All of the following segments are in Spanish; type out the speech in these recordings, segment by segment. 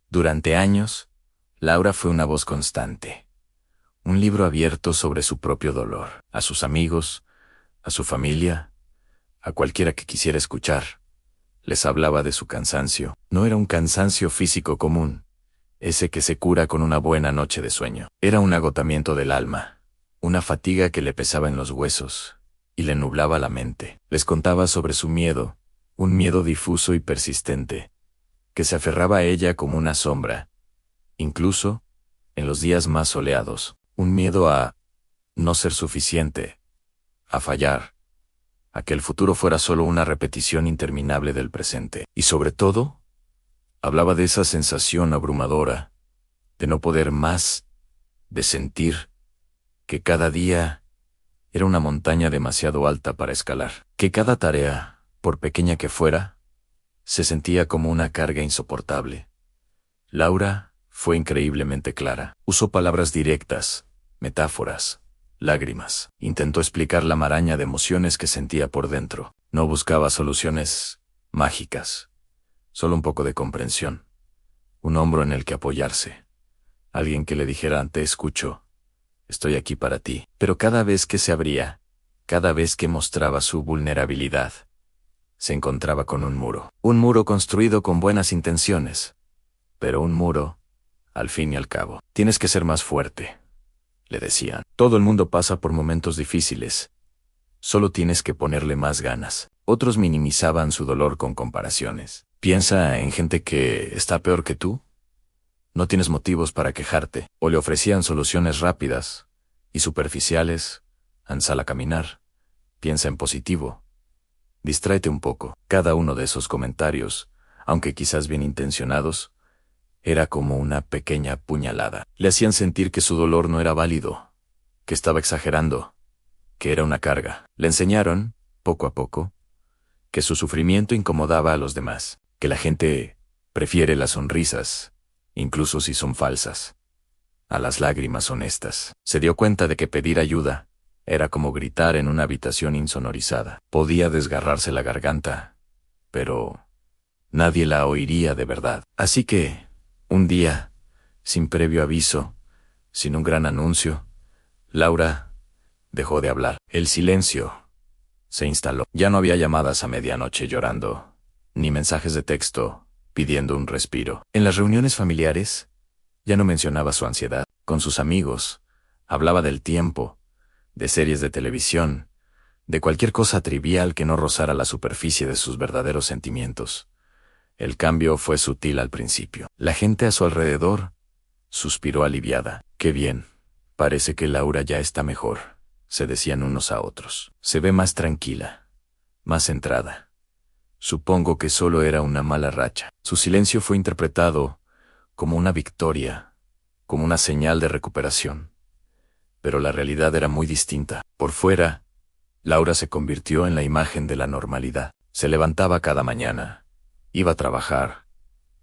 Durante años, Laura fue una voz constante, un libro abierto sobre su propio dolor. A sus amigos, a su familia, a cualquiera que quisiera escuchar, les hablaba de su cansancio. No era un cansancio físico común, ese que se cura con una buena noche de sueño. Era un agotamiento del alma, una fatiga que le pesaba en los huesos y le nublaba la mente. Les contaba sobre su miedo, un miedo difuso y persistente, que se aferraba a ella como una sombra, incluso en los días más soleados. Un miedo a no ser suficiente, a fallar, a que el futuro fuera solo una repetición interminable del presente. Y sobre todo, hablaba de esa sensación abrumadora, de no poder más, de sentir que cada día era una montaña demasiado alta para escalar, que cada tarea, por pequeña que fuera, se sentía como una carga insoportable. Laura fue increíblemente clara. Usó palabras directas, metáforas, lágrimas. Intentó explicar la maraña de emociones que sentía por dentro. No buscaba soluciones mágicas, solo un poco de comprensión, un hombro en el que apoyarse, alguien que le dijera: te escucho, estoy aquí para ti. Pero cada vez que se abría, cada vez que mostraba su vulnerabilidad, se encontraba con un muro construido con buenas intenciones, pero un muro, al fin y al cabo. Tienes que ser más fuerte, le decían. Todo el mundo pasa por momentos difíciles, solo tienes que ponerle más ganas. Otros minimizaban su dolor con comparaciones. Piensa en gente que está peor que tú. No tienes motivos para quejarte. O le ofrecían soluciones rápidas y superficiales. Sal a caminar. Piensa en positivo. Distráete un poco. Cada uno de esos comentarios, aunque quizás bien intencionados, era como una pequeña puñalada. Le hacían sentir que su dolor no era válido, que estaba exagerando, que era una carga. Le enseñaron, poco a poco, que su sufrimiento incomodaba a los demás, que la gente prefiere las sonrisas, incluso si son falsas, a las lágrimas honestas. Se dio cuenta de que pedir ayuda era como gritar en una habitación insonorizada. Podía desgarrarse la garganta, pero nadie la oiría de verdad. Así que, un día, sin previo aviso, sin un gran anuncio, Laura dejó de hablar. El silencio se instaló. Ya no había llamadas a medianoche llorando, ni mensajes de texto pidiendo un respiro. En las reuniones familiares, ya no mencionaba su ansiedad. Con sus amigos, hablaba del tiempo, de series de televisión, de cualquier cosa trivial que no rozara la superficie de sus verdaderos sentimientos. El cambio fue sutil al principio. La gente a su alrededor suspiró aliviada. «Qué bien. Parece que Laura ya está mejor», se decían unos a otros. «Se ve más tranquila, más centrada. Supongo que solo era una mala racha». Su silencio fue interpretado como una victoria, como una señal de recuperación. Pero la realidad era muy distinta. Por fuera, Laura se convirtió en la imagen de la normalidad. Se levantaba cada mañana, iba a trabajar,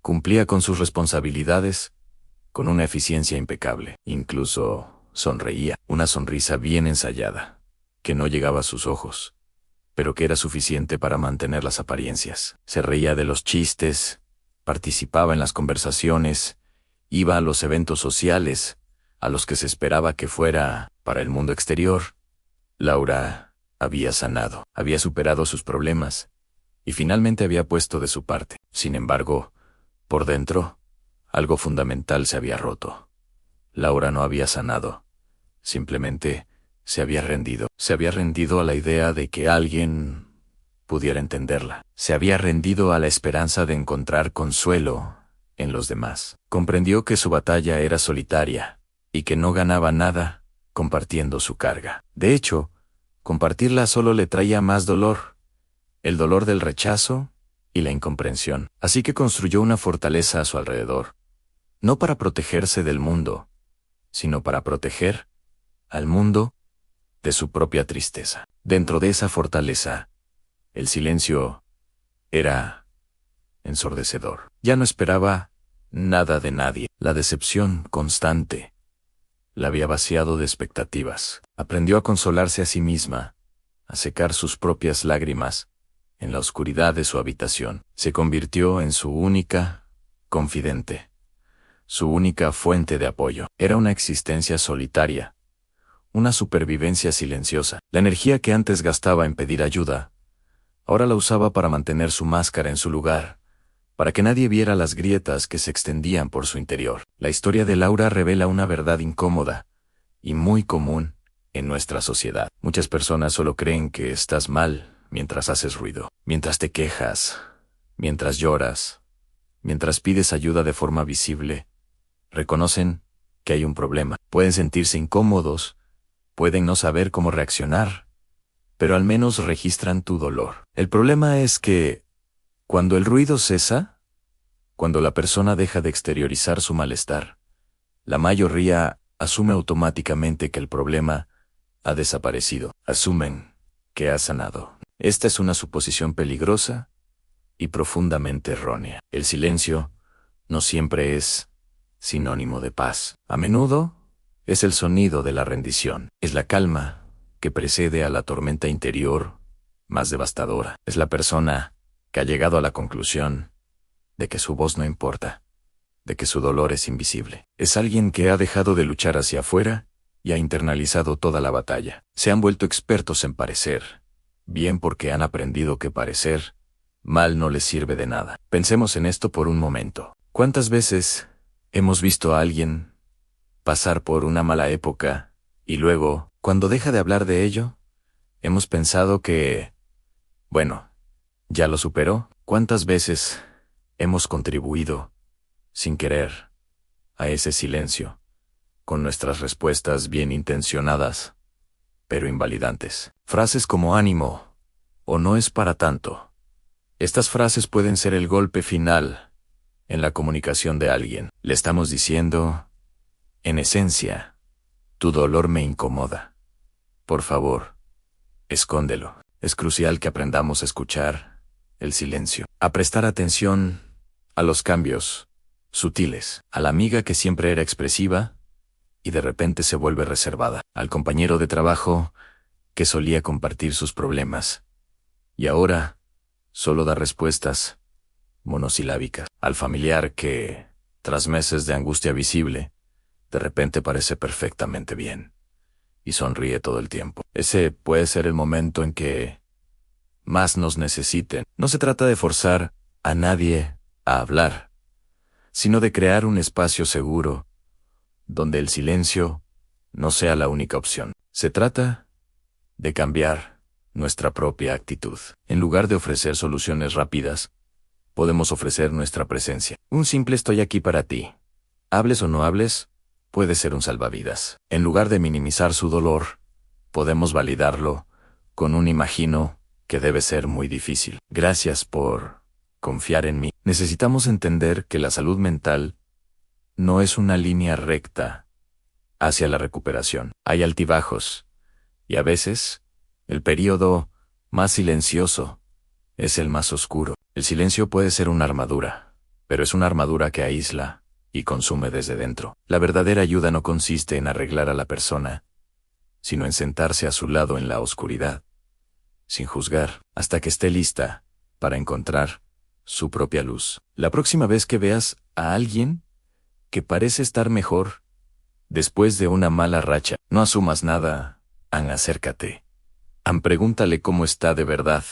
cumplía con sus responsabilidades con una eficiencia impecable. Incluso sonreía, una sonrisa bien ensayada, que no llegaba a sus ojos, pero que era suficiente para mantener las apariencias. Se reía de los chistes, participaba en las conversaciones, iba a los eventos sociales, a los que se esperaba que fuera para el mundo exterior. Laura había sanado, había superado sus problemas, y finalmente había puesto de su parte. Sin embargo, por dentro, algo fundamental se había roto. Laura no había sanado, simplemente se había rendido. Se había rendido a la idea de que alguien pudiera entenderla. Se había rendido a la esperanza de encontrar consuelo en los demás. Comprendió que su batalla era solitaria y que no ganaba nada compartiendo su carga. De hecho, compartirla solo le traía más dolor, el dolor del rechazo y la incomprensión. Así que construyó una fortaleza a su alrededor, no para protegerse del mundo, sino para proteger al mundo de su propia tristeza. Dentro de esa fortaleza, el silencio era ensordecedor. Ya no esperaba nada de nadie. La decepción constante la había vaciado de expectativas. Aprendió a consolarse a sí misma, a secar sus propias lágrimas en la oscuridad de su habitación. Se convirtió en su única confidente, su única fuente de apoyo. Era una existencia solitaria, una supervivencia silenciosa. La energía que antes gastaba en pedir ayuda, ahora la usaba para mantener su máscara en su lugar, para que nadie viera las grietas que se extendían por su interior. La historia de Laura revela una verdad incómoda y muy común en nuestra sociedad. Muchas personas solo creen que estás mal mientras haces ruido, mientras te quejas, mientras lloras, mientras pides ayuda de forma visible. Reconocen que hay un problema. Pueden sentirse incómodos, pueden no saber cómo reaccionar, pero al menos registran tu dolor. El problema es que, cuando el ruido cesa, cuando la persona deja de exteriorizar su malestar, la mayoría asume automáticamente que el problema ha desaparecido. Asumen que ha sanado. Esta es una suposición peligrosa y profundamente errónea. El silencio no siempre es sinónimo de paz. A menudo es el sonido de la rendición. Es la calma que precede a la tormenta interior más devastadora. Es la persona que ha llegado a la conclusión de que su voz no importa, de que su dolor es invisible. Es alguien que ha dejado de luchar hacia afuera y ha internalizado toda la batalla. Se han vuelto expertos en parecer, bien porque han aprendido que parecer mal no les sirve de nada. Pensemos en esto por un momento. ¿Cuántas veces hemos visto a alguien pasar por una mala época y luego, cuando deja de hablar de ello, hemos pensado que, bueno, ya lo superó? ¿Cuántas veces hemos contribuido, sin querer, a ese silencio, con nuestras respuestas bien intencionadas, pero invalidantes? Frases como ánimo o no es para tanto. Estas frases pueden ser el golpe final en la comunicación de alguien. Le estamos diciendo, en esencia, tu dolor me incomoda. Por favor, escóndelo. Es crucial que aprendamos a escuchar el silencio, a prestar atención a los cambios sutiles, a la amiga que siempre era expresiva y de repente se vuelve reservada, al compañero de trabajo que solía compartir sus problemas y ahora solo da respuestas monosilábicas, al familiar que, tras meses de angustia visible, de repente parece perfectamente bien y sonríe todo el tiempo. Ese puede ser el momento en que más nos necesiten. No se trata de forzar a nadie a hablar, sino de crear un espacio seguro donde el silencio no sea la única opción. Se trata de cambiar nuestra propia actitud. En lugar de ofrecer soluciones rápidas, podemos ofrecer nuestra presencia. Un simple estoy aquí para ti. Hables o no hables, puede ser un salvavidas. En lugar de minimizar su dolor, podemos validarlo con un imagino que debe ser muy difícil. Gracias por confiar en mí. Necesitamos entender que la salud mental no es una línea recta hacia la recuperación. Hay altibajos, y a veces, el período más silencioso es el más oscuro. El silencio puede ser una armadura, pero es una armadura que aísla y consume desde dentro. La verdadera ayuda no consiste en arreglar a la persona, sino en sentarse a su lado en la oscuridad, sin juzgar, hasta que esté lista para encontrar su propia luz. La próxima vez que veas a alguien que parece estar mejor después de una mala racha, no asumas nada, acércate. Pregúntale cómo está de verdad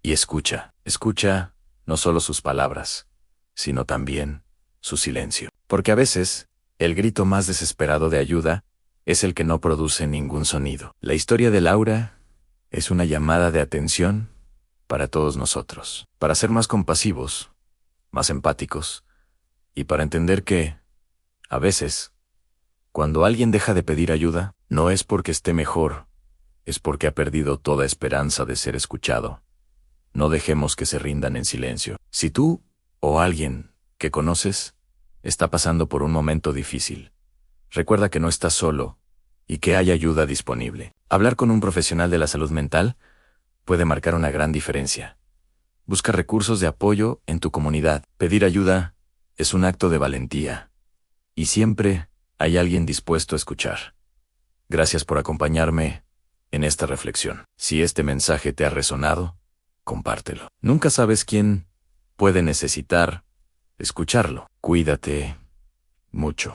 y escucha. Escucha no solo sus palabras, sino también su silencio. Porque a veces, el grito más desesperado de ayuda es el que no produce ningún sonido. La historia de Laura es una llamada de atención para todos nosotros, para ser más compasivos, más empáticos, y para entender que, a veces, cuando alguien deja de pedir ayuda, no es porque esté mejor, es porque ha perdido toda esperanza de ser escuchado. No dejemos que se rindan en silencio. Si tú, o alguien que conoces, está pasando por un momento difícil, recuerda que no estás solo y que hay ayuda disponible. Hablar con un profesional de la salud mental puede marcar una gran diferencia. Busca recursos de apoyo en tu comunidad. Pedir ayuda es un acto de valentía, y siempre hay alguien dispuesto a escuchar. Gracias por acompañarme en esta reflexión. Si este mensaje te ha resonado, compártelo. Nunca sabes quién puede necesitar escucharlo. Cuídate, mucho.